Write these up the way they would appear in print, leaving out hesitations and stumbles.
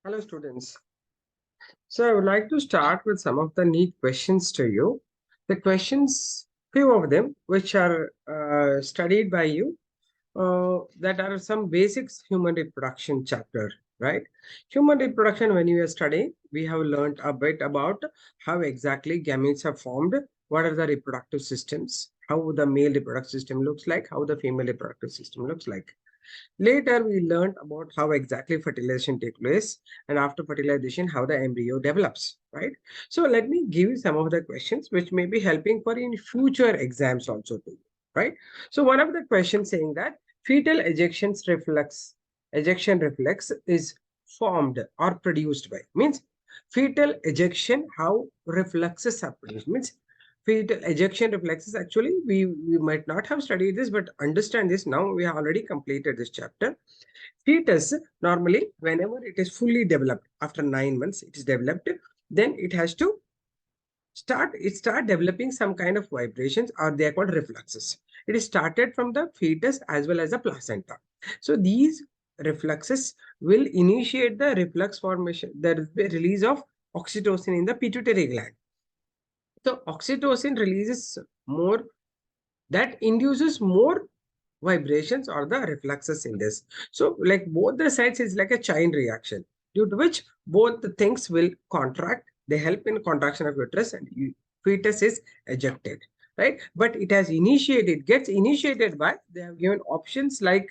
Hello, students. So I would like to start with some of the neat questions to you. The questions, few of them, which are studied by you, that are some basics human reproduction chapter, right? Human reproduction, when you are studying, we have learned a bit about how exactly gametes are formed, what are the reproductive systems, how the male reproductive system looks like, how the female reproductive system looks like. Later, we learned about how exactly fertilization takes place, and after fertilization, how the embryo develops, right? So let me give you some of the questions which may be helping for in future exams also too, right? So one of the questions saying that fetal ejection reflex is formed or produced by, means fetal ejection, how reflexes are produced, means fetal ejection reflexes. Actually, we might not have studied this, but understand this now. We have already completed this chapter. Fetus, normally, whenever it is fully developed, after 9 months, it is developed, then it has to start developing some kind of vibrations, or they are called reflexes. It is started from the fetus as well as the placenta. So these reflexes will initiate the reflex formation, the release of oxytocin in the pituitary gland. So oxytocin releases more, that induces more vibrations or the reflexes in this. So like both the sides is like a chain reaction, due to which both the things will contract. They help in contraction of uterus, and fetus is ejected, right? But it has initiated, gets initiated by, they have given options like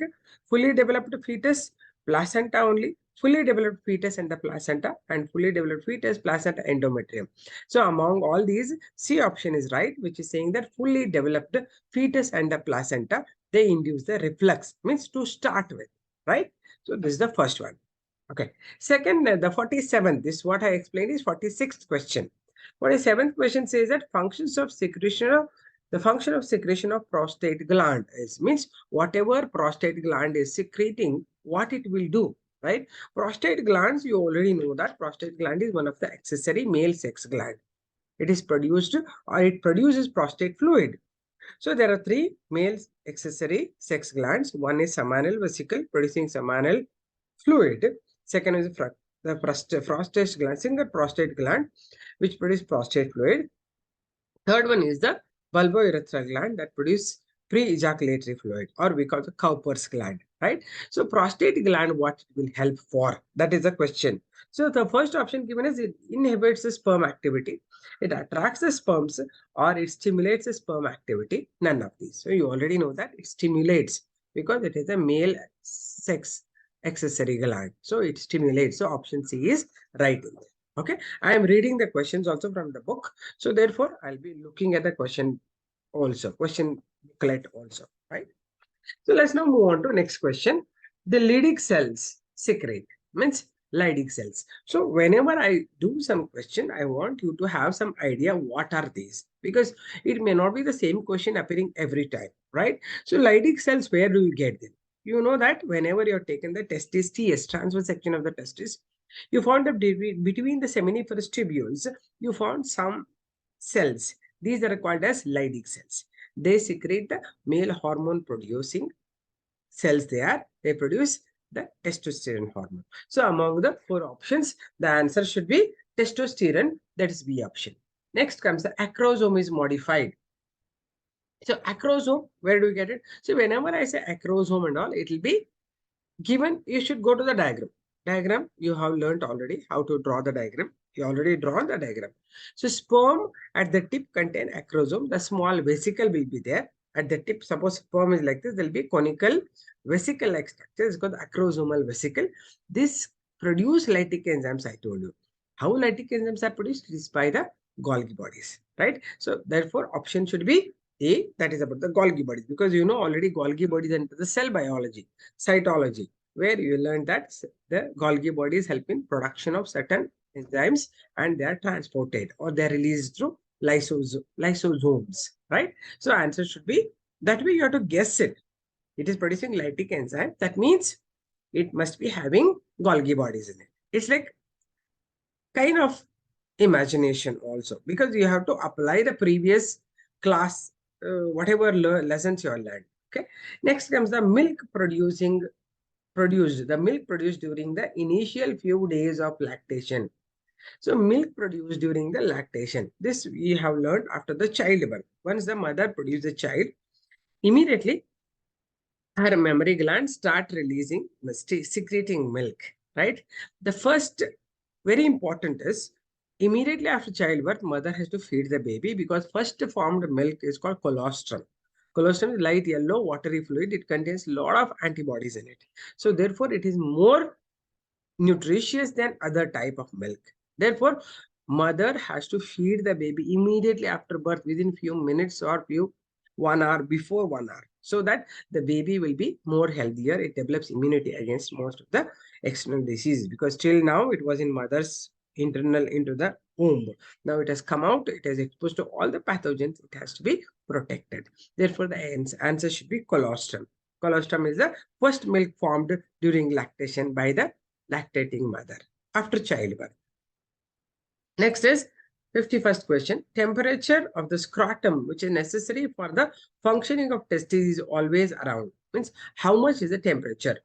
fully developed fetus, placenta only, fully developed fetus and the placenta, and fully developed fetus, placenta, endometrium. So among all these, C option is right, which is saying that fully developed fetus and the placenta, they induce the reflux, means to start with, right? So this is the first one. Okay. Second, the 47th, this what I explained is 46th question. 47th question says that the function of secretion of prostate gland is, means whatever prostate gland is secreting, what it will do, right? Prostate glands, you already know that prostate gland is one of the accessory male sex gland. It is produced, or it produces prostate fluid. So there are three male accessory sex glands. One is seminal vesicle producing seminal fluid. Second is the prostate gland, single prostate gland, which produce prostate fluid. Third one is the bulbourethral gland that produce pre-ejaculatory fluid, or we call the Cowper's gland, right? So prostate gland, what it will help for? That is the question. So the first option given is it inhibits the sperm activity. It attracts the sperms, or it stimulates the sperm activity. None of these. So you already know that it stimulates, because it is a male sex accessory gland. So it stimulates. So option C is right in there. Okay. I am reading the questions also from the book. So therefore, I'll be looking at the question booklet also, right? So let's now move on to next question. The Leydig cells secrete, means Leydig cells. So whenever I do some question, I want you to have some idea what are these, because it may not be the same question appearing every time, right? So Leydig cells, where do you get them? You know that whenever you're taken the testis, TS, transverse section of the testis, you found that between the seminiferous tubules, you found some cells. These are called as Leydig cells. They secrete the male hormone producing cells. They produce the testosterone hormone. So among the four options, the answer should be testosterone. That is B option. Next comes the acrosome is modified. So acrosome, where do we get it? So whenever I say acrosome and all, it will be given. You should go to the diagram. Diagram, you have learned already how to draw the diagram. You already drawn the diagram. So sperm at the tip contain acrosome. The small vesicle will be there at the tip. Suppose sperm is like this, there will be conical vesicle-like structure. It's called the acrosomal vesicle. This produce lytic enzymes, I told you. How lytic enzymes are produced? It is by the Golgi bodies, right? So therefore, option should be A, that is about the Golgi bodies, because you know already Golgi bodies enter the cell biology, cytology, where you learn that the Golgi bodies help in production of certain enzymes, and they are transported or they are released through lysosomes, right? So answer should be that way. You have to guess it. It is producing lytic enzyme. That means it must be having Golgi bodies in it. It's like kind of imagination also, because you have to apply the previous class, whatever lessons you are learned. Okay. Next comes the milk producing the milk produced during the initial few days of lactation. So milk produced during the lactation. This we have learned after the childbirth. Once the mother produces the child, immediately her mammary glands start releasing, secreting milk, right? The first very important is immediately after childbirth, mother has to feed the baby because first formed milk is called colostrum. Colostrum is light yellow, watery fluid. It contains a lot of antibodies in it. So therefore, it is more nutritious than other type of milk. Therefore, mother has to feed the baby immediately after birth within few minutes or few 1 hour before 1 hour, so that the baby will be more healthier. It develops immunity against most of the external diseases because till now it was in mother's internal into the womb. Now it has come out, it is exposed to all the pathogens, it has to be protected. Therefore, the answer should be colostrum. Colostrum is the first milk formed during lactation by the lactating mother after childbirth. Next is 51st question. Temperature of the scrotum, which is necessary for the functioning of testes, is always around. Means how much is the temperature?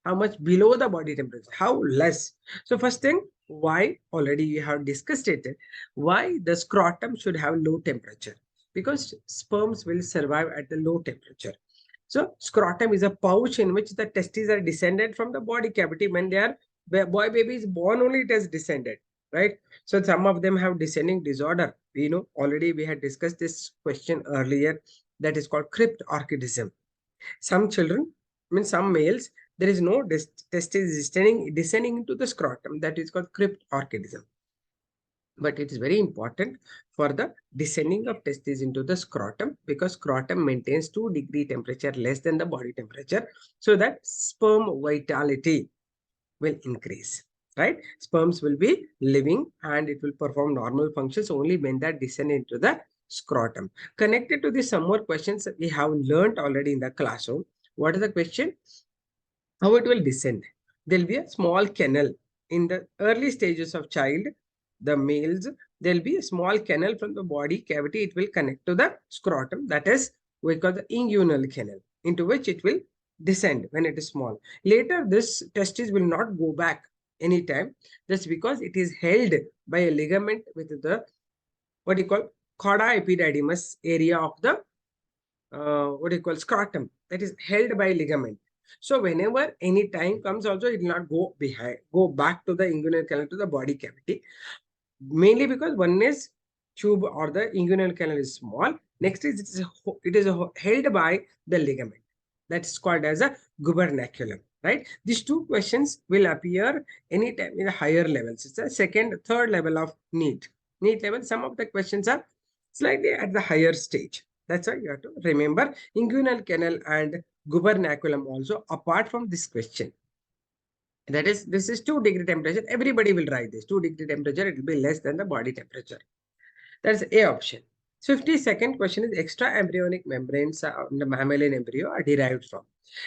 How much below the body temperature? How less? So first thing, why? Already we have discussed it. Why the scrotum should have low temperature? Because sperms will survive at the low temperature. So scrotum is a pouch in which the testes are descended from the body cavity. When they are boy baby is born, only it has descended, right? So some of them have descending disorder. We know already we had discussed this question earlier. That is called cryptorchidism. Some children, I mean some males, there is no testes descending into the scrotum. That is called cryptorchidism. But it is very important for the descending of testes into the scrotum because scrotum maintains 2-degree temperature less than the body temperature, so that sperm vitality will increase, right? Sperms will be living and it will perform normal functions only when that descend into the scrotum. Connected to this, some more questions that we have learned already in the classroom. What is the question? How it will descend? There will be a small canal in the early stages of child. The males, there will be a small canal from the body cavity. It will connect to the scrotum. That is, we call the inguinal canal, into which it will descend when it is small. Later, this testis will not go back anytime. That's because it is held by a ligament with the what you call chorda epididymis area of the what you call scrotum, that is held by ligament. So whenever any time comes also, it will not go back to the inguinal canal to the body cavity. Mainly because one is tube or the inguinal canal is small. Next is it is held by the ligament. That's called as a gubernaculum, right? These two questions will appear anytime in the higher levels. It's the second, third level of NEET. NEET level, some of the questions are slightly at the higher stage. That's why you have to remember inguinal canal and gubernaculum also apart from this question. That is, this is 2-degree temperature. Everybody will write this 2-degree temperature. It will be less than the body temperature. That's A option. 52nd question is extra embryonic membranes in the mammalian embryo are derived from.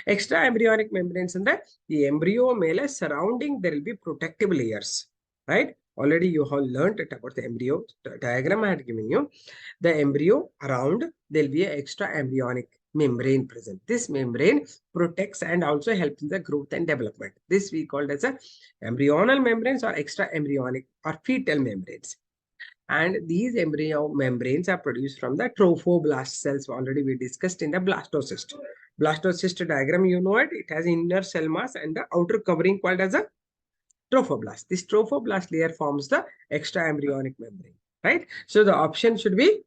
Extra embryonic membranes in the embryo male surrounding, there will be protective layers, right? Already you have learned it about the embryo diagram I had given you. The embryo around, there will be an extra embryonic membrane present. This membrane protects and also helps in the growth and development. This we called as a embryonal membranes or extra embryonic or fetal membranes. And these embryo membranes are produced from the trophoblast cells. Already we discussed in the blastocyst. Blastocyst diagram, you know it. It has inner cell mass and the outer covering called as a trophoblast. This trophoblast layer forms the extra embryonic membrane, right? So the option should be,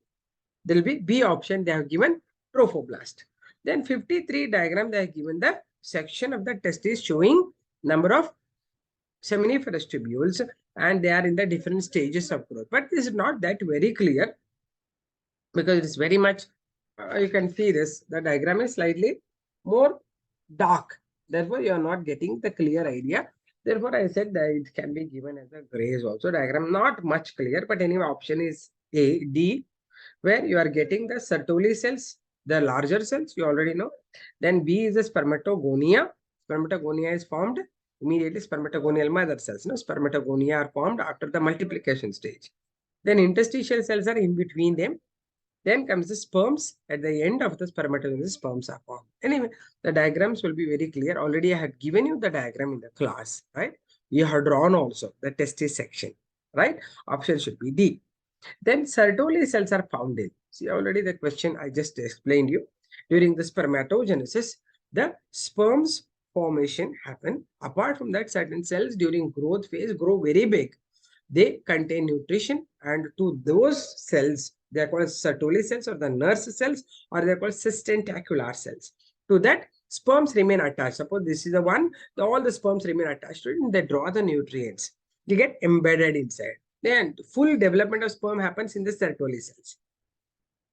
there will be B option. They have given trophoblast. Then 53 diagram, they have given the section of the testis showing number of seminiferous tubules and they are in the different stages of growth. But this is not that very clear because it is very much, you can see this, the diagram is slightly more dark. Therefore, you are not getting the clear idea. Therefore, I said that it can be given as a grays also. Diagram not much clear, but anyway, option is A, D, where you are getting the Sertoli cells, the larger cells, you already know. Then B is the spermatogonia. Spermatogonia is formed immediately, spermatogonial mother cells. No, spermatogonia are formed after the multiplication stage. Then interstitial cells are in between them. Then comes the sperms. At the end of the spermatogenesis, sperms are formed. Anyway, the diagrams will be very clear. Already I had given you the diagram in the class, right? You have drawn also the testis section, right? Option should be D. Then Sertoli cells are found in. See, already the question I just explained you. During the spermatogenesis, the sperms formation happen. Apart from that, certain cells during growth phase grow very big. They contain nutrition, and to those cells, they are called Sertoli cells or the nurse cells, or they are called sustentacular cells. To that, sperms remain attached. Suppose this is the one, all the sperms remain attached to it, and they draw the nutrients. They get embedded inside. Then full development of sperm happens in the Sertoli cells.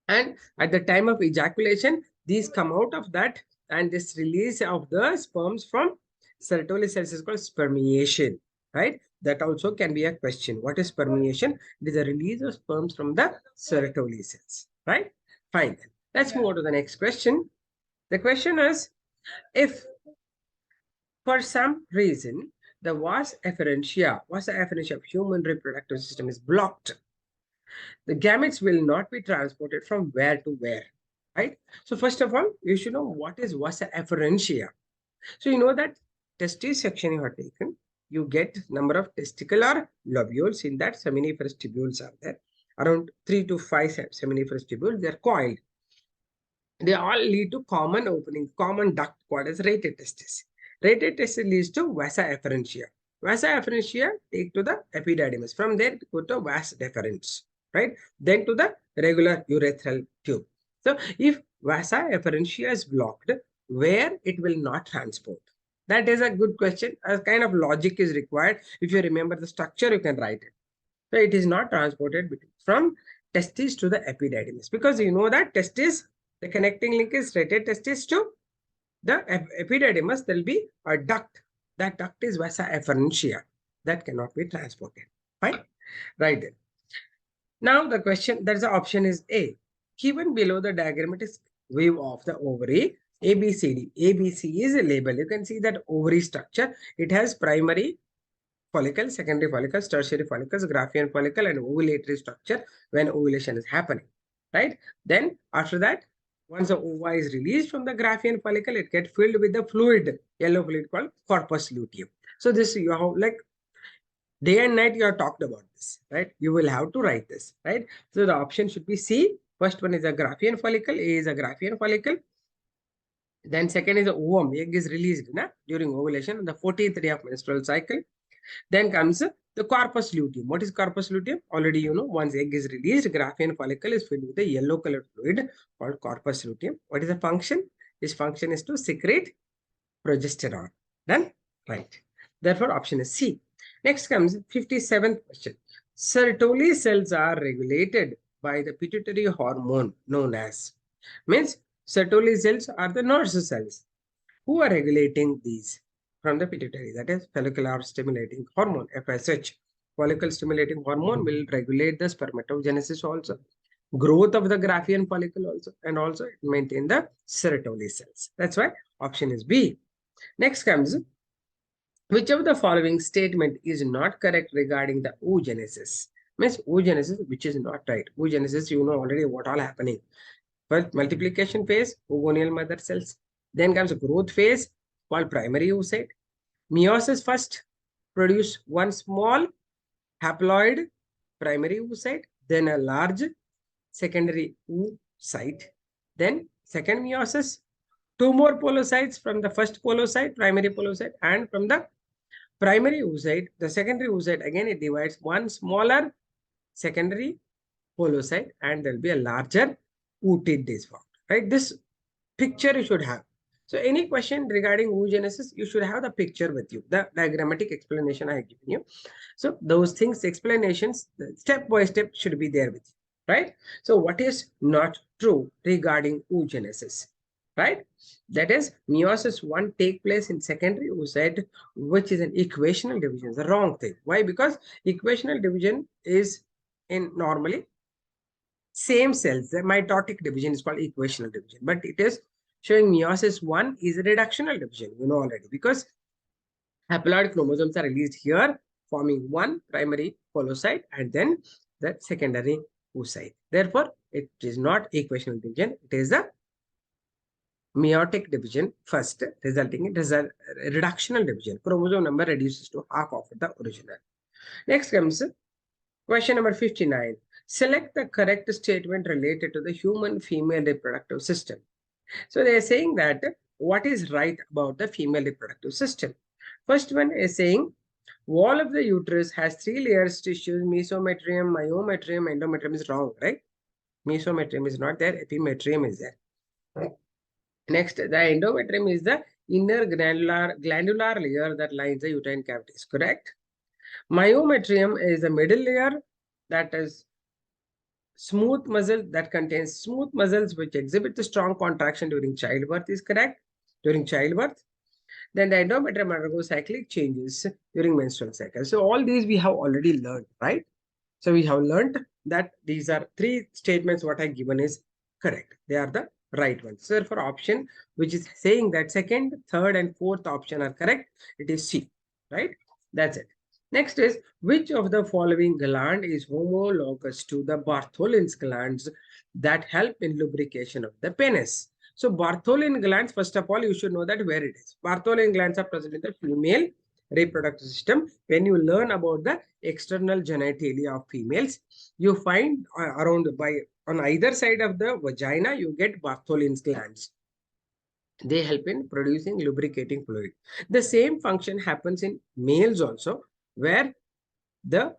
And at the time of ejaculation, these come out of that, and this release of the sperms from Sertoli cells is called spermiation, right? That also can be a question. What is spermiation? It is a release of sperms from the Sertoli cells, right? Fine. Let's move on to the next question. The question is, if for some reason the vas efferentia of human reproductive system is blocked, the gametes will not be transported from where to where, right? So first of all, you should know what is vasa efferentia. So you know that testis section you have taken, you get number of testicular lobules. In that, seminiferous tubules are there. Around 3 to 5 seminiferous tubules, they are coiled. They all lead to common opening, common duct called as rated testis. Rated testis leads to vasa efferentia. Vasa efferentia take to the epididymis. From there, go to vas deferens, right? Then to the regular urethral tube. So if vasa efferentia is blocked, where it will not transport? That is a good question. A kind of logic is required. If you remember the structure, you can write it. So it is not transported from testis to the epididymis, because you know that testis, the connecting link is rated testis to the epididymis. There will be a duct. That duct is vasa efferentia. That cannot be transported. Fine. Right then. Now the question, there's the option is A. Given below the diagrammatic view of the ovary, ABCD. ABC is a label. You can see that ovary structure. It has primary follicle, secondary follicles, tertiary follicles, Graafian follicle, and ovulatory structure when ovulation is happening, right? Then after that, once the ova is released from the Graafian follicle, it gets filled with the fluid, yellow fluid called corpus luteum. So this you have like day and night you have talked about this, right? You will have to write this, right? So the option should be C. First one is a Graafian follicle, A is a Graafian follicle. Then second is the ovum, egg is released during ovulation on the 14th day of menstrual cycle. Then comes the corpus luteum. What is corpus luteum? Already you know, once egg is released, Graafian follicle is filled with a yellow colored fluid called corpus luteum. What is the function? Its function is to secrete progesterone. Done? Right. Therefore, option is C. Next comes 57th question. Sertoli cells are regulated by the pituitary hormone known as. Means Sertoli cells are the nurse cells. Who are regulating these? From the pituitary, that is follicular stimulating hormone, FSH. Follicle stimulating hormone will regulate the spermatogenesis also, growth of the Graafian follicle also, and also maintain the Sertoli cells. That's why option is B. Next comes, which of the following statement is not correct regarding the oogenesis? Means oogenesis, which is not right. Oogenesis, you know already what all happening. First, multiplication phase, oogonial mother cells. Then comes growth phase, called primary oocyte. Meiosis first produce one small haploid primary oocyte, then a large secondary oocyte. Then second meiosis, two more polocytes from the first polocyte, primary polocyte, and from the primary oocyte, the secondary oocyte, again it divides one smaller secondary polocyte, and there will be a larger oocyte is formed. Right? This picture you should have. So any question regarding oogenesis, you should have the picture with you, the diagrammatic explanation I have given you. So those things, explanations, step by step should be there with you, right? So what is not true regarding oogenesis, right? That is, meiosis 1 take place in secondary oocyte, which is an equational division. The wrong thing. Why? Because equational division is in normally same cells. The mitotic division is called equational division, but it is showing meiosis 1 is a reductional division, you know already, because haploid chromosomes are released here, forming one primary polocyte and then the secondary oocyte. Therefore, it is not equational division. It is the meiotic division first, resulting in reductional division. Chromosome number reduces to half of the original. Next comes question number 59. Select the correct statement related to the human female reproductive system. So they are saying that what is right about the female reproductive system. First one is saying wall of the uterus has 3 layers tissues, mesometrium, myometrium, endometrium is wrong, right? Mesometrium is not there, epimetrium is there. Right? Next, the endometrium is the inner glandular layer that lines the uterine cavities, correct? Myometrium is the middle layer that is smooth muscle that contains smooth muscles which exhibit the strong contraction during childbirth is correct. During childbirth, then the endometrium undergoes cyclic changes during menstrual cycle. So all these we have already learned, right? So we have learned that these are 3 statements what I given is correct. They are the right ones. So for option which is saying that second, third and fourth option are correct, it is C, right? That's it. Next is which of the following gland is homologous to the Bartholin's glands that help in lubrication of the penis? So Bartholin glands, first of all, you should know that where it is. Bartholin glands are present in the female reproductive system. When you learn about the external genitalia of females, you find around on either side of the vagina, you get Bartholin's glands. They help in producing lubricating fluid. The same function happens in males also, where the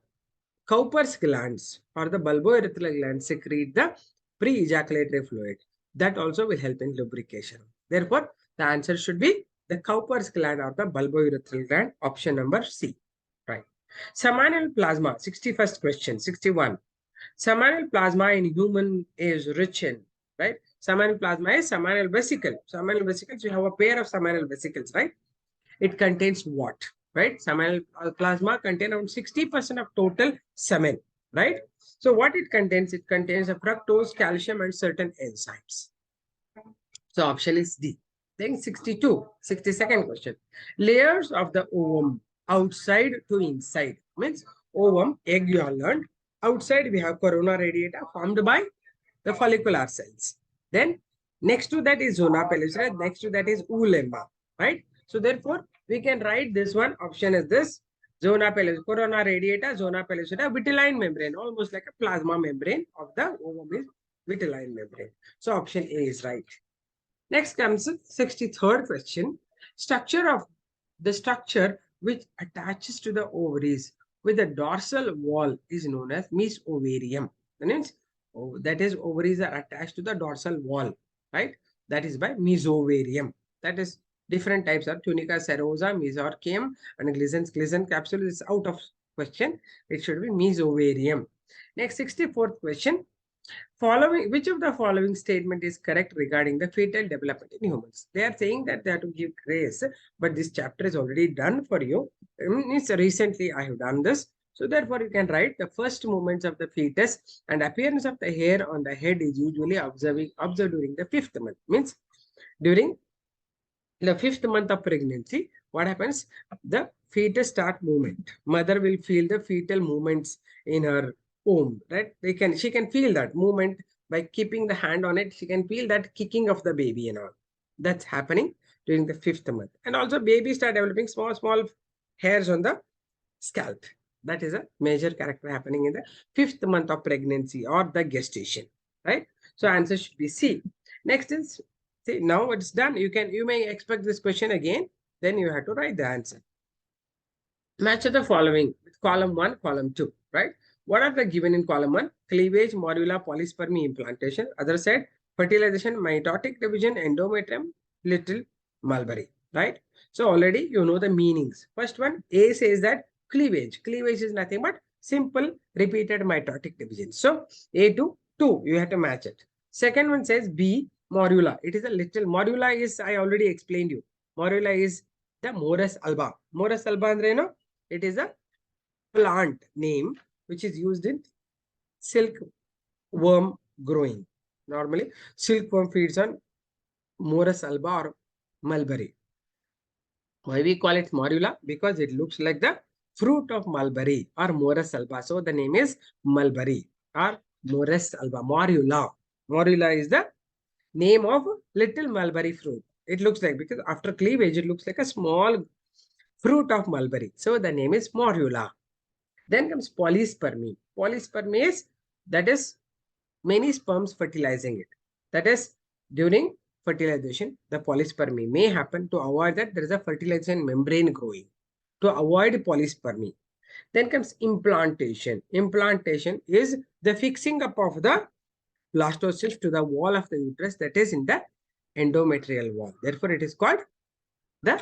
Cowper's glands or the bulbourethral glands secrete the pre-ejaculatory fluid. That also will help in lubrication. Therefore, the answer should be the Cowper's gland or the bulbourethral gland, option number C. Right. Seminal plasma, 61st question, 61. Seminal plasma in human is rich in, right? Seminal plasma is seminal vesicle. Seminal vesicles, you have a pair of seminal vesicles, right? It contains what? Right? Seminal plasma contains around 60% of total semen, right? So what it contains? It contains a fructose, calcium, and certain enzymes. So option is D. Then 62nd question. Layers of the ovum outside to inside means ovum, egg you have learned. Outside we have corona radiata formed by the follicular cells. Then next to that is zona pellucida. Next to that is oolemma, right? So therefore we can write this one. Option is this. Zona pellucida, corona radiata, zona pellucida, vitelline membrane, almost like a plasma membrane of the ovum is vitelline membrane. So option A is right. Next comes 63rd question. The structure which attaches to the ovaries with the dorsal wall is known as mesovarium. That means that is ovaries are attached to the dorsal wall, right? That is by mesovarium. That is different types are tunica serosa, mesorchium, and Gleason capsule is out of question. It should be mesovarium. Next 64th question. Which of the following statement is correct regarding the fetal development in humans? They are saying that they have to give grace, but this chapter is already done for you. It's recently I have done this. So therefore, you can write the first movements of the fetus and appearance of the hair on the head is usually observed during the 5th month. Means during the 5th month of pregnancy, what happens? The fetus start movement. Mother will feel the fetal movements in her womb, right? She can feel that movement by keeping the hand on it. She can feel that kicking of the baby and all. That's happening during the 5th month. And also baby start developing small hairs on the scalp. That is a major character happening in the 5th month of pregnancy or the gestation, right? So answer should be C. Next is, see, now it's done. You may expect this question again. Then you have to write the answer. Match the following with column 1, column 2, right? What are the given in column 1? Cleavage, morula, polyspermy, implantation. Other side, fertilization, mitotic division, endometrium, little mulberry, right? So already you know the meanings. First one, A says that cleavage. Cleavage is nothing but simple repeated mitotic division. So A to 2, you have to match it. Second one says B, morula. It is a little, morula is, I already explained you. Morula is the Morus alba. Morus alba, andre, no? It is a plant name which is used in silkworm growing. Normally, silkworm feeds on Morus alba or mulberry. Why we call it morula? Because it looks like the fruit of mulberry or Morus alba. So the name is mulberry or Morus alba. Morula. Morula is the name of little mulberry fruit. It looks like, because after cleavage, it looks like a small fruit of mulberry. So the name is morula. Then comes polyspermy. Polyspermy is, that is, many sperms fertilizing it. That is, during fertilization, the polyspermy may happen. To avoid that, there is a fertilization membrane growing to avoid polyspermy. Then comes implantation. Implantation is the fixing up of the blastocyst to the wall of the uterus, that is in the endometrial wall. Therefore, it is called the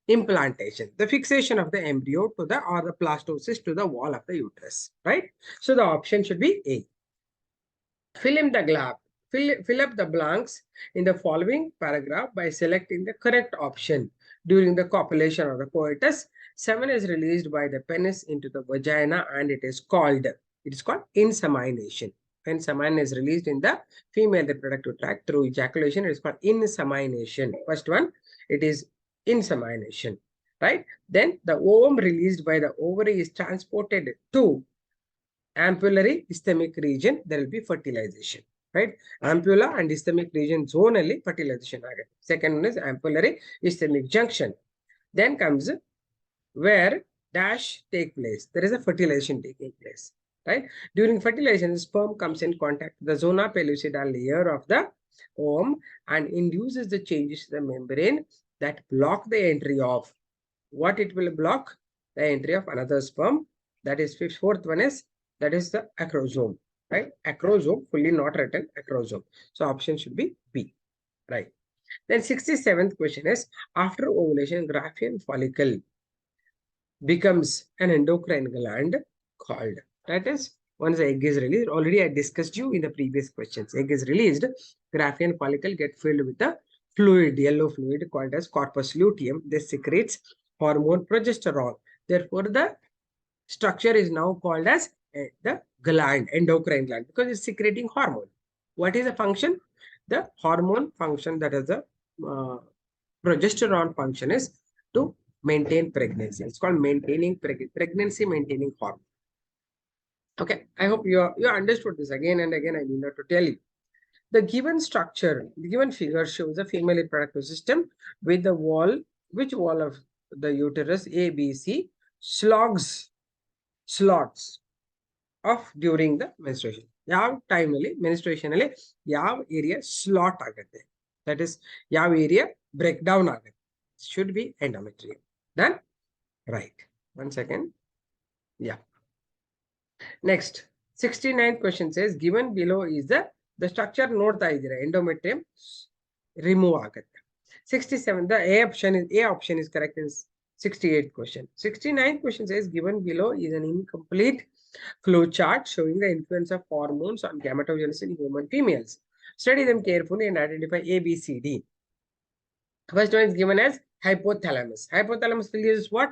implantation, the fixation of the embryo to the or the blastocyst to the wall of the uterus, right? So the option should be A. Fill in the gap. Fill up the blanks in the following paragraph by selecting the correct option. During the copulation of the coitus, semen is released by the penis into the vagina and it is called insemination. When semen is released in the female reproductive tract through ejaculation, it is called insemination. First one, it is insemination, right? Then the ovum released by the ovary is transported to ampullary isthmic region. There will be fertilization, right? Ampulla and isthmic region zonally fertilization. Second one is ampullary isthmic junction. Then comes where dash take place. There is a fertilization taking place, right? During fertilization, the sperm comes in contact with the zona pellucida layer of the ovum and induces the changes to the membrane that block the entry of, what it will block? The entry of another sperm. That is fourth one is, that is the acrosome, right? Acrosome, fully not written, acrosome. So option should be B, right? Then 67th question is, after ovulation, Graafian follicle becomes an endocrine gland called, that is, once the egg is released, already I discussed you in the previous questions. Egg is released, Graafian follicle get filled with a fluid, yellow fluid called as corpus luteum. This secretes hormone progesterone. Therefore, the structure is now called as the gland, endocrine gland, because it's secreting hormone. What is the function? The hormone function, that is the progesterone function, is to maintain pregnancy. It's called maintaining pregnancy maintaining hormone. Okay, I hope you understood this. Again and again, I need not to tell you. The given structure, the given figure shows a female reproductive system with the wall, which wall of the uterus A, B, C slots of during the menstruation. Yav time ali menstruation ali yav area slot agate. That is yav area breakdown agate. Should be endometrium. Done? Right. 1 second. Yeah. Next, 69th question says, given below is the structure ನೋಡ್ತಾ ಇದ್ದೀರಾ endometrium remove ಆಗುತ್ತೆ. 67, the A option is correct in 68th question. 69th question says, given below is an incomplete flow chart showing the influence of hormones on gametogenesis in human females. Study them carefully and identify A, B, C, D. First one is given as hypothalamus. Hypothalamus releases what?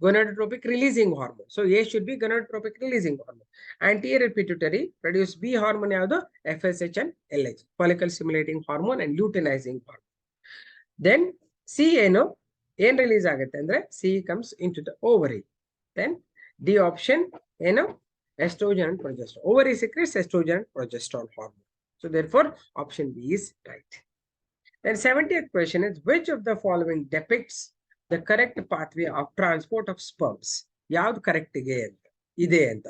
Gonadotropic releasing hormone. So A should be gonadotropic releasing hormone. Anterior pituitary produce B hormone yavadu? FSH and LH, follicle stimulating hormone and luteinizing hormone. Then C ಏನು release ಆಗುತ್ತೆ ಅಂದ್ರೆ C comes into the ovary. Then D option ಏನು estrogen and progesterone. Ovary secretes estrogen and progesterone hormone. So therefore option B is right. Then 70th question is, which of the following depicts the correct pathway of transport of sperms? ಯಾವ್ದು correct ಇದೆ ಅಂತ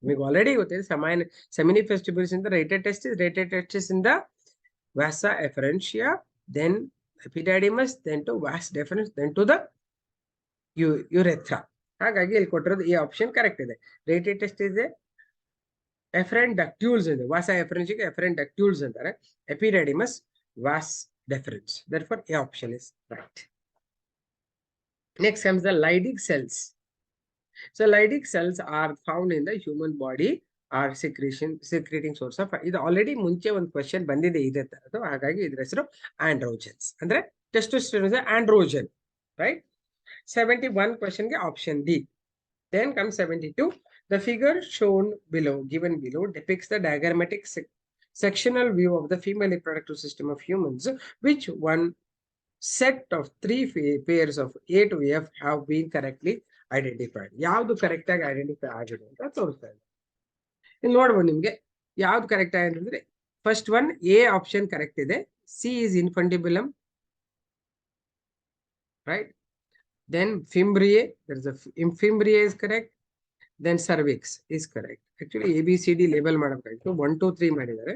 ನಿಮಗೆ already ಗೊತ್ತಿದೆ. Seminiferous in the rated testis in the vasa efferentia, then epididymis, then to vas deferens, then to the urethra. ಹಾಗಾಗಿ ಇಲ್ಲಿ ಕೊಟ್ಟಿರೋದು ಈ option correct ಇದೆ. ರೇಟೆಡ್ ಟೆಸ್ಟ್ ಇದೆ, ಎಫರೆಂಟ್ ಡಕ್ಟ್ಯೂಲ್ಸ್ ಇದೆ, ವಾಸ ಎಫರೆನ್ಸಿಗೆ ಎಫರೆಂಟ್ ಡಕ್ಟ್ಯೂಲ್ಸ್ ಅಂತಾರೆ, ಎಪಿಡೈಡಿಮಸ್ vas deferens. Therefore, A option is right. Next comes the Leydig cells. So Leydig cells are found in the human body, are secreting source of. ಇದು ಆಲ್ರೆಡಿ ಮುಂಚೆ ಒಂದು ಕ್ವೆಶ್ಚನ್ ಬಂದಿದೆ ಇದೇ ತರದ್ದು. ಹಾಗಾಗಿ ಇದ್ರ ಹೆಸರು ಆಂಡ್ರೋಜನ್ಸ್. ಅಂದ್ರೆ testosterone is androgen, right? 71 question ಗೆ option D. Then comes 72. The figure shown below, given below, depicts the diagrammatic sectional view of the female reproductive system of humans, which one set of 3 pairs of A to F have been correctly identified. ಯಾವುದು correct ಆಗಿ identify ಆಗಿದೆ ಅಂತ ತೋರಿಸ್ತಾ ಇದೆ. ಇಲ್ಲಿ ನೋಡ್ಬೋದು ನಿಮಗೆ ಯಾವ್ದು ಕರೆಕ್ಟ್ ಅಂತಂದ್ರೆ first one A option correct ಇದೆ. C is infundibulum, right? Then fimbriae, there is a fimbriae is correct. Then cervix is correct. Actually ABCD label ಮಾಡಬೇಕಾಗಿತ್ತು, 1 2 3 ಮಾಡಿದ್ದಾರೆ.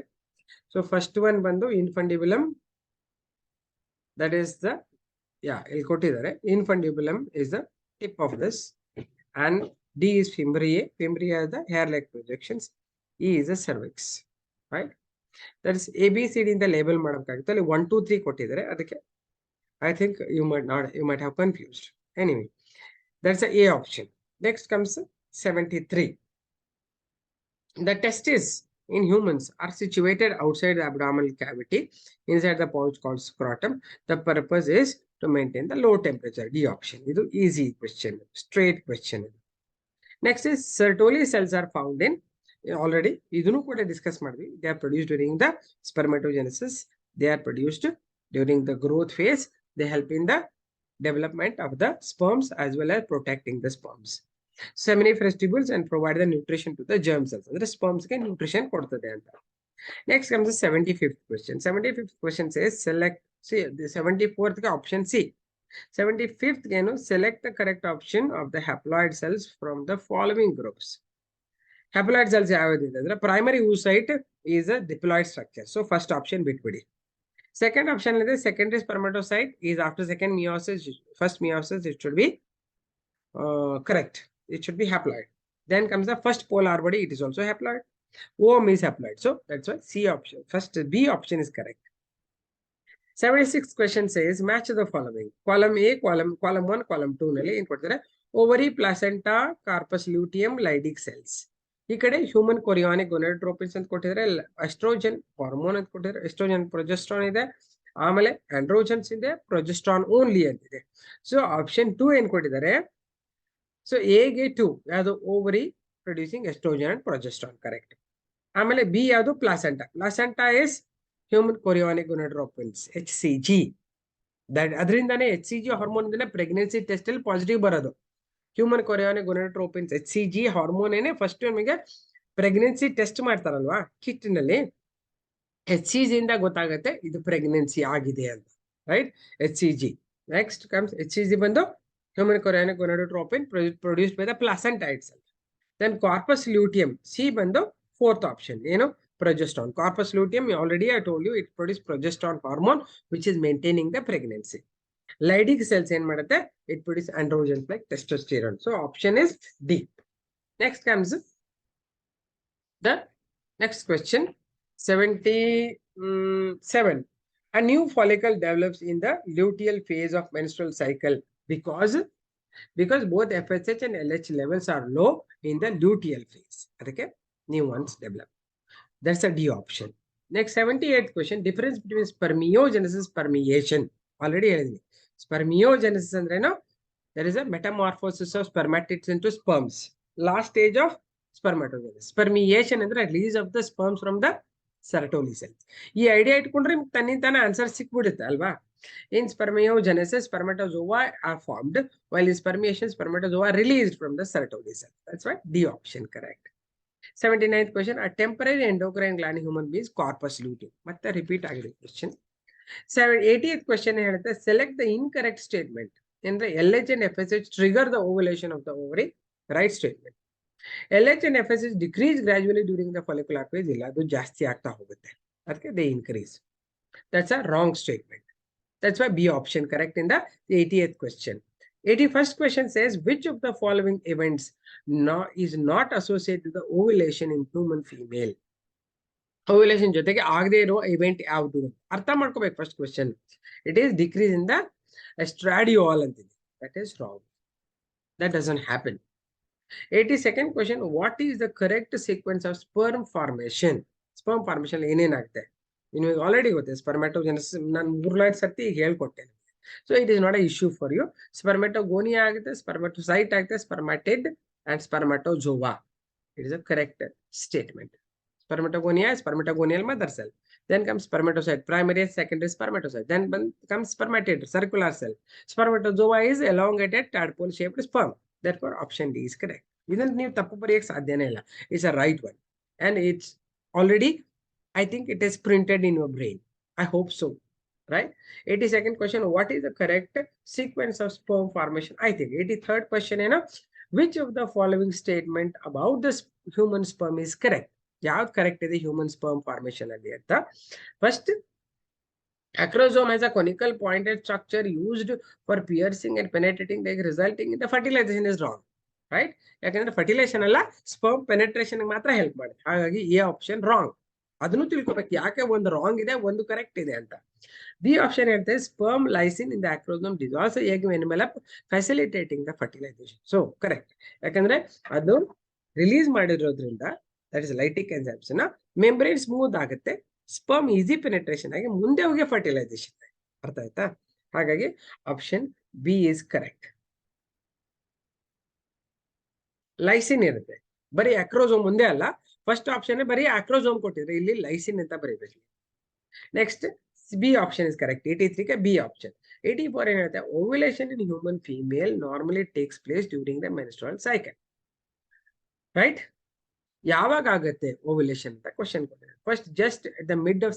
So first one ಬಂದು infundibulum, that is the ಇಲ್ಲಿ ಕೊಟ್ಟಿದ್ದಾರೆ. Infundibulum is the tip of this, and D is fimbriae. Fimbriae are the hair like projections. E is the cervix, right? That is ABCD in the label ಮಾಡಬೇಕಾಗಿತ್ತು. ಅಲ್ಲಿ 1 2 3 ಕೊಟ್ಟಿದ್ದಾರೆ. ಅದಕ್ಕೆ I think you might have confused. Anyway, that's the A option. Next comes 73. The testes in humans are situated outside the abdominal cavity, inside the pouch called scrotum. The purpose is to maintain the low temperature. D option. This is easy question, straight question. Next is Sertoli cells are found in, already idunu kuda discuss madvi. They are produced during the spermatogenesis. They are produced during the growth phase. They help in the development of the sperms as well as protecting the sperms. Seminiferous tubules and provide the nutrition to the germ cells. The sperms can nutrition ಕೊಡ್ತದೆ ಅಂತ. Next comes the 75th question. 75th question says select, see the 74th option C. 75th select the correct option of the haploid cells from the following groups. Haploid cells ಯಾವ್ದಿದೆ? Primary oocyte is a diploid structure. So first option bitbidi. Second option is the secondary spermatocyte is after second meiosis. First meiosis, it should be correct. It should be haploid. Then comes the first polar body. It is also haploid. Ovum is haploid. So that's why C option. First B option is correct. 76th question says match the following. Column A, column 1, column 2 nalli in ಕೊಡ್ತಾರೆ. Ovary, placenta, corpus luteum, Leydig cells. ಈ ಕಡೆ human chorionic ಗೋನಾಡೋಟ್ರೋಪಿನ್ಸ್ ಅಂತ ಕೊಟ್ಟಿದ್ದಾರೆ, oestrogen hormone ಅಂತ ಕೊಟ್ಟಿದ್ದಾರೆ, oestrogen progesterone ಇದೆ, ಆಮೇಲೆ androgens ಇದೆ, ಪ್ರೊಜೆಸ್ಟ್ರಾನ್ ಓನ್ಲಿ ಅಂತಿದೆ. ಸೊ ಆಪ್ಷನ್ 2 ಏನ್ ಕೊಟ್ಟಿದ್ದಾರೆ? ಸೊ ಎಗೆ 2 ಯಾವುದು? Ovary producing estrogen and progesterone, correct. ಆಮೇಲೆ ಬಿ ಯಾವುದು? Placenta. Placenta is human chorionic gonadotropins, HCG. ಅದರಿಂದಾನೇ HCG ಹಾರ್ಮೋನ್ ಇಂದಾನೆ ಪ್ರೆಗ್ನೆನ್ಸಿ ಟೆಸ್ಟ್ ಅಲ್ಲಿ ಪಾಸಿಟಿವ್ ಬರೋದು. Human chorionic gonadotropins HCG hormone ಏನೇ ಫಸ್ಟ್ ನಮಗೆ ಪ್ರೆಗ್ನೆನ್ಸಿ ಟೆಸ್ಟ್ ಮಾಡ್ತಾರಲ್ವಾ ಕಿಟ್ನಲ್ಲಿ, HCG ಇಂದ ಗೊತ್ತಾಗುತ್ತೆ ಇದು ಪ್ರೆಗ್ನೆನ್ಸಿ ಆಗಿದೆ ಅಂತ, right? HCG. Next comes HCG ಬಂದು human chorionic gonadotropin produced by the placenta itself. Then corpus luteum, C ಬಂದು ಫೋರ್ತ್ ಆಪ್ಷನ್, ಏನು? Progesterone. Corpus luteum already I told you it produce progesterone hormone which is maintaining the pregnancy. Leydig cells ಏನ್ ಮಾಡುತ್ತೆ? It produce androgens like testosterone. So option is D. Next comes the next question, 77. A new follicle develops in the luteal phase of menstrual cycle because both FSH and LH levels are low in the luteal phase. Okay, new ones develop. That's a D option. Next 78th question, difference between spermiogenesis permeation. Already ಹೇಳಿದೀನಿ. Spermiogenesis ಅಂದ್ರೇನು? There is a metamorphosis of spermatids into sperms. Last stage of spermatogenesis. Spermiation ಅಂದ್ರೆ release of the sperms from the Sertoli cells. ಈ idea ಇಟ್ಕೊಂಡ್ರೆ ತನ್ನಿಂತಾನೆ answer ಸಿಕ್ಬಿಡುತ್ತೆ ಅಲ್ವಾ? In spermiogenesis, spermatozoa are formed, while in spermiation, spermatozoa are released from the Sertoli cell. That's why D option correct. 79th question, a temporary endocrine gland in human beings, corpus luteum. ಮತ್ತೆ repeat ಆಗಿದೆ question. 80th question ಹೇಳುತ್ತೆ, select the incorrect statement. ಅಂದ್ರೆ LH and FSH trigger the ovulation of the ovary. Right statement. LH and FSH decrease gradually during the follicular phase. ಇಲ್ಲ, ಅದು ಜಾಸ್ತಿ ಆಗ್ತಾ ಹೋಗುತ್ತೆ, ಅದಕ್ಕೆ they increase. That's a wrong statement. That's why B option correct in the 80th question. 81st question says which of the following events is not associated with the ovulation in human female. Ovulation ಜೊತೆಗೆ ಆಗದೆ ಇರೋ event ಯಾವುದು ಅರ್ಥ ಮಾಡ್ಕೋಬೇಕು. First question, it is decrease in the estradiol ಅಂತಿದೆ. That is wrong. That doesn't happen. 82nd question, what is the correct sequence of sperm formation? Sperm formation ಏನೇನಾಗುತ್ತೆ ನಿಮಗೆ already ಗೊತ್ತಿದೆ. ಸ್ಪರ್ಮ್ಯಾಟೋಜೆನೆಸಿಸ್ ನಾನು 3 ಸರ್ತಿ ಹೇಳ್ಕೊಟ್ಟೇನೆ. So it is not a issue for you. Spermatogonia ಆಗುತ್ತೆ, spermatocyte ಆಗುತ್ತೆ, spermatid and spermatozoa. It is a correct statement. Spermatogonia, spermatogonial mother cell. Then comes spermatocyte, primary and secondary spermatocyte. Then comes spermatid, circular cell. Spermatozoa is elongated tadpole shaped sperm. Therefore option D is correct. ಇದನ್ನ ನೀವು ತಪ್ಪು ಬರೆಯಕ್ಕೆ ಸಾಧ್ಯನೇ ಇಲ್ಲ. It's a right one. And it's already, I think it is printed in your brain. I hope so, right? 82nd question, what is the correct sequence of sperm formation? I think 83rd question, which of the following statement about the human sperm is correct? ಯಾವ್ದು correct ಇದೆ human sperm formation ಅಲ್ಲಿ ಅಂತ. First, acrosome has a conical pointed structure used for piercing and penetrating the egg, resulting in the fertilization is wrong, right? ಯಾಕಂದ್ರೆ fertilisation ಅಲ್ಲ, sperm penetration ಮಾತ್ರ help ಮಾಡುತ್ತೆ. ಹಾಗಾಗಿ A option wrong. ಅದನ್ನು ತಿಳ್ಕೊಬೇಕು, ಯಾಕೆ ಒಂದು ರಾಂಗ್ ಇದೆ ಒಂದು ಕರೆಕ್ಟ್ ಇದೆ ಅಂತ. ಬಿ ಆಪ್ಷನ್ ಹೇಳ್ತೇವೆ sperm lysine in the acrosome dissolves the egg envelope facilitating the fertilization. So correct, ಯಾಕಂದ್ರೆ ಅದು ರಿಲೀಸ್ ಮಾಡಿರೋದ್ರಿಂದ, ದಟ್ ಇಸ್ ಲೈಟಿಕ್ ಎನ್ಸೈಮ್ಸ್ ನ ಮೆಂಬ್ರೇನ್ ಸ್ಮೂತ್ ಆಗುತ್ತೆ, ಸ್ಪರ್ಮ್ ಈಸಿ ಪೆನೆಟ್ರೇಷನ್ ಆಗಿ ಮುಂದೆ ಹೋಗಿ ಫರ್ಟಿಲೈಸೇಷನ್. ಅರ್ಥ ಆಯ್ತಾ? ಹಾಗಾಗಿ option B is correct. Lysine ಇರುತ್ತೆ, ಬರೀ ಅಕ್ರೋಸೋಮ್ ಮುಂದೆ ಅಲ್ಲ, ಫಸ್ಟ್ ಆಪ್ಷನ್ ಬರೀ ಅಕ್ರೋಸೋಮ್ ಕೊಟ್ಟಿದ್ರೆ ಇಲ್ಲಿ ಲೈಸಿನ್ ಅಂತ ಬರೀಬೇಕು. Next B option is correct. 83 B option. 84 ಏನ್ ಹೇಳುತ್ತೆ, ovulation in human female normally takes place during the menstrual cycle, right? ಯಾವಾಗ ಆಗುತ್ತೆ ಓವ್ಯುಲೇಷನ್ ಅಂತ ಕ್ವಶನ್ ಕೊಟ್ಟಿದೆ. First, just at the mid of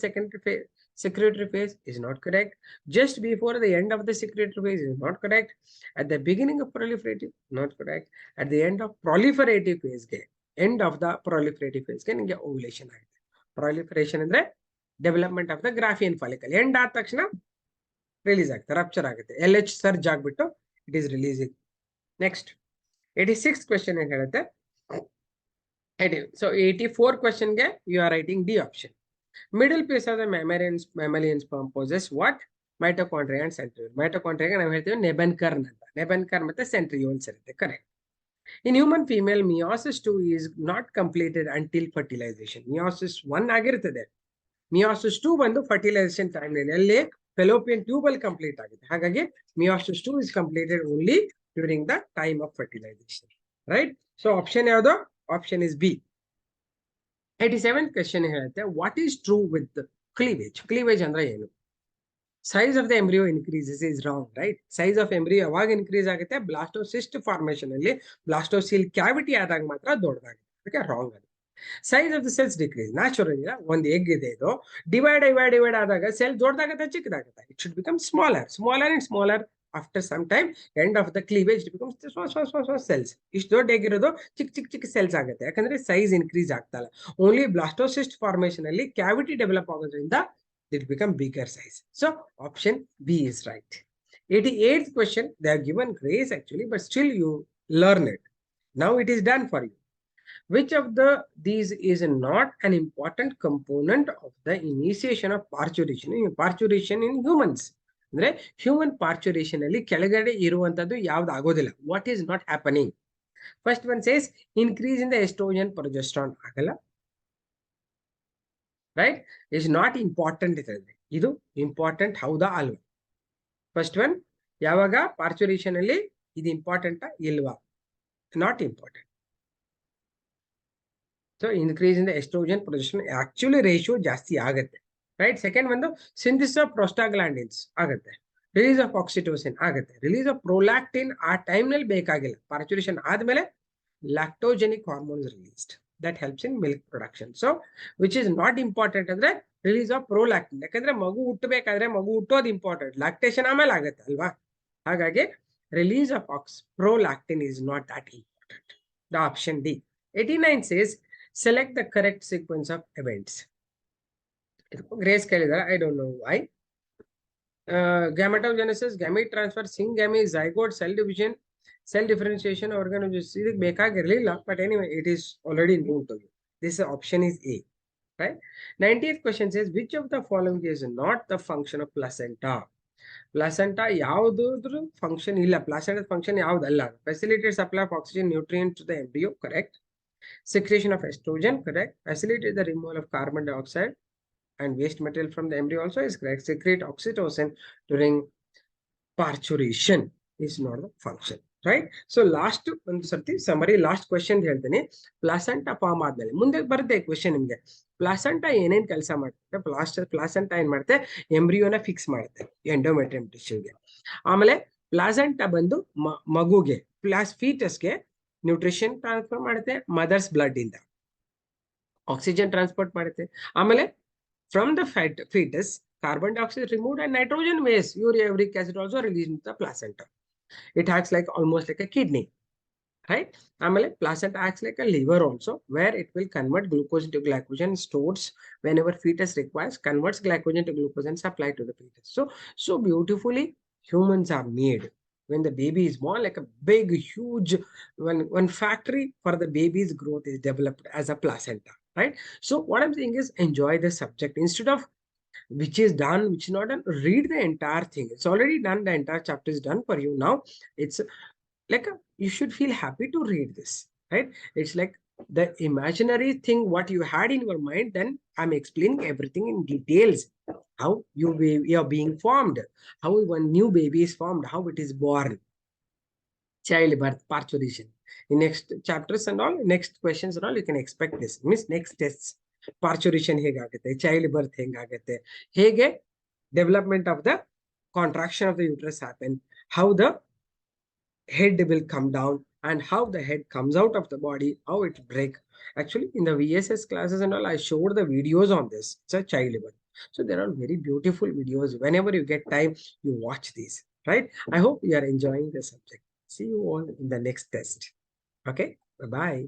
secretory phase is not correct. Just before the end of the secretory phase is not correct. At the beginning of proliferative, not correct. At the end of proliferative phase ಗೆ, end of the proliferative phase ಗೆ ನಿಮಗೆ ovulation ಆಗುತ್ತೆ. Proliferation ಅಂದ್ರೆ development of the Graafian follicle. End ಆದ ತಕ್ಷಣ release ಆಗುತ್ತೆ, rupture ಆಗುತ್ತೆ, LH ಸರ್ಜ್ ಆಗ್ಬಿಟ್ಟು it is releasing. Next 86 question ಏನ್ ಹೇಳುತ್ತೆ, so 84 question ಗೆ you are writing D option. Middle piece of the mammalian sperm possess what? Mitochondria and centriole. Mitochondria ನಾವು ಹೇಳ್ತೀವಿ ನೆಬೆನ್ಕರ್ನ್ ಅಂತ. ನೆಬೆನ್ಕರ್ನ್ ಮತ್ತೆ ಸೆಂಟ್ರಿಯೋಲ್ಸ್ ಇರುತ್ತೆ, correct. In human female, meiosis 2 is not completed until fertilization. Meiosis 1 ಆಗಿರ್ತದೆ, meiosis 2 ಬಂದು fertilization time ನಲ್ಲಿ fallopian tubal complete ಆಗುತ್ತೆ. ಹಾಗಾಗಿ meiosis 2 is completed only during the time of fertilization, right? So option ಯಾವುದು? Option is B. 87th question ಹೇಳುತ್ತೆ, what is true with the cleavage? Cleavage ಅಂದ್ರೆ ಏನು? Size of the embryo increases is wrong, right? Size of embryo ಯಾವಾಗ increase ಆಗುತ್ತೆ? Blastocyst formation ಅಲ್ಲಿ blastocoel cavity ಆದಾಗ ಮಾತ್ರ ದೊಡ್ಡದಾಗುತ್ತೆ, ಅದಕ್ಕೆ ರಾಂಗ್ ಅದು. Size of the cells decrease natural. ಒಂದು ಎಗ್ ಇದೆ, ಇದು ಡಿವೈಡ್ ಆದಾಗ ಸೆಲ್ ದೊಡ್ಡದಾಗುತ್ತೆ ಚಿಕ್ಕದಾಗುತ್ತೆ. It should become smaller and smaller. After some time, end of the cleavage becomes cells. ಇಷ್ಟು ದೊಡ್ಡ ಆಗಿರೋದು ಚಿಕ್ಕ ಸೆಲ್ಸ್ ಆಗುತ್ತೆ, ಯಾಕಂದ್ರೆ ಸೈಜ್ ಇನ್ಕ್ರೀಸ್ ಆಗ್ತಲ್ಲ. ಓನ್ಲಿ ಬ್ಲಾಸ್ಟೋಸಿಸ್ಟ್ ಫಾರ್ಮೇಶನ್ ಅಲ್ಲಿ ಕ್ಯಾವಿಟಿ ಡೆವಲಪ್ ಆಗೋದ್ರಿಂದ it become bigger size. So option B is right. 88th question, they are given grace actually, but still you learn it. Now it is done for you. Which of these is not an important component of the initiation of parturition in humans? ಅಂದ್ರೆ human parturition ಅಲ್ಲಿ ಕೆಳಗಡೆ ಇರುವಂತದ್ದು ಯಾವ್ದು ಆಗೋದಿಲ್ಲ. What is not happening? First one says increase in the estrogen progesterone ಆಗಲ್ಲ, right? Is not important ಇದೆ, ಇದು important ಹೌದಾ ಅಲ್ವಾ? ಫಸ್ಟ್ ಒನ್, ಯಾವಾಗ ಪಾರ್ಚುರೇಷನ್ ಅಲ್ಲಿ ಇದು ಇಂಪಾರ್ಟೆಂಟಾ ಇಲ್ವಾ? Not important. So increase in the estrogen progesterone actually ratio ಜಾಸ್ತಿ ಆಗುತ್ತೆ, ರೈಟ್? ಸೆಕೆಂಡ್ ಒಂದು ಸಿಂಥಿಸಿಸ್ ಆಫ್ ಪ್ರೋಸ್ಟಾಗ್ಲಾಂಡಿನ್ಸ್ ಆಗುತ್ತೆ, ರಿಲೀಸ್ ಆಫ್ ಆಕ್ಸಿಟೋಸಿನ್ ಆಗುತ್ತೆ, ರಿಲೀಸ್ ಆಫ್ ಪ್ರೊಲ್ಯಾಕ್ಟಿನ್ ಆ ಟೈಮ್ ನಲ್ಲಿ ಬೇಕಾಗಿಲ್ಲ. ಪಾರ್ಚುರೇಷನ್ ಆದ್ಮೇಲೆ lactogenic hormones released, that helps in milk production. So which is not important ಅಂದ್ರೆ ರಿಲೀಸ್ ಆಫ್ ಪ್ರೊಲ್ಯಾಕ್ಟಿನ್. ಯಾಕಂದ್ರೆ ಮಗು ಹುಟ್ಟಬೇಕಾದ್ರೆ ಮಗು ಹುಟ್ಟೋದು ಇಂಪಾರ್ಟೆಂಟ್, ಲ್ಯಾಕ್ಟೇಷನ್ ಆಮೇಲೆ ಆಗುತ್ತೆ ಅಲ್ವಾ? ಹಾಗಾಗಿ release of prolactin is not that important. The option D. 89 says select the correct sequence of events. Grace ಕೇಳಿದಾರೆ, I don't know why. Gametogenesis, gamete transfer, syngamy, zygote, cell division, cell differentiation, organogenesis. ಇದಕ್ಕೆ ಬೇಕಾಗಿರಲಿಲ್ಲ, but anyway it is already known to you. This option is A, right? 90th question says which of the following is not the function of placenta? Placenta ಯಾವುದಾದ್ರೂ function ಇಲ್ಲ. Placenta function ಯಾವುದಲ್ಲ? Facilitate supply of oxygen, nutrients to the embryo, correct. Secretion of estrogen, correct. Facilitate the removal of carbon dioxide and waste material from the embryo, also is correct. Secrete oxytocin during parturition is not the function, right? So last ಒಂದು ಸರ್ತಿ summary last question ಹೇಳ್ತೀನಿ. Placenta form ಆದ್ಮೇಲೆ ಮುಂದೆ ಬರುತ್ತೆ question ನಿಮ್ಗೆ. Placenta ಏನೇನ್ ಕೆಲಸ ಮಾಡುತ್ತೆ? ಪ್ಲಾಸೆಂಟಾ ಏನ್ ಮಾಡುತ್ತೆ? ಎಂಬ್ರಿಯೋನ ಫಿಕ್ಸ್ ಮಾಡುತ್ತೆ ಎಂಡೋಮೆಟ್ರಿಯಂ ಟಿಶ್ಯೂಗೆ. ಆಮೇಲೆ ಪ್ಲಾಸೆಂಟಾ ಬಂದು ಮಗುಗೆ ಫೀಟಸ್ಗೆ ನ್ಯೂಟ್ರಿಷನ್ ಟ್ರಾನ್ಸ್ಫರ್ ಮಾಡುತ್ತೆ ಮದರ್ಸ್ ಬ್ಲಡ್ ಇಂದ. Oxygen transport ಮಾಡುತ್ತೆ. ಆಮೇಲೆ from the fetus, carbon dioxide is removed and nitrogen waste, uric acid also released into the placenta. It acts like almost like a kidney, right? Amale placenta acts like a liver also, where it will convert glucose into glycogen, stores whenever fetus requires, converts glycogen to glucose and supply to the fetus. So beautifully humans are made. When the baby is born, like a big huge one factory for the baby's growth is developed as a placenta, right? So what I'm saying is, enjoy the subject instead of which is done, which is not done. Read the entire thing. It's already done. The entire chapter is done for you now. It's like you should feel happy to read this, right? It's like the imaginary thing what you had in your mind. Then I'm explaining everything in details, how you are being formed, how one new baby is formed, how it is born, childbirth, parturition. In next chapters and all, next questions and all, you can expect this. Means next tests, parturition ಹೇಗಾಗುತ್ತೆ, childbirth ಹೇಗಾಗುತ್ತೆ, ಹೇಗೆ development of the contraction of the uterus happen, how the head will come down and how the head comes out of the body, how it break. Actually, in the VSS classes and all, I showed the videos on this. It's a child labor. So there are very beautiful videos. Whenever you get time, you watch these, right? I hope you are enjoying the subject. See you all in the next test. Okay, bye-bye.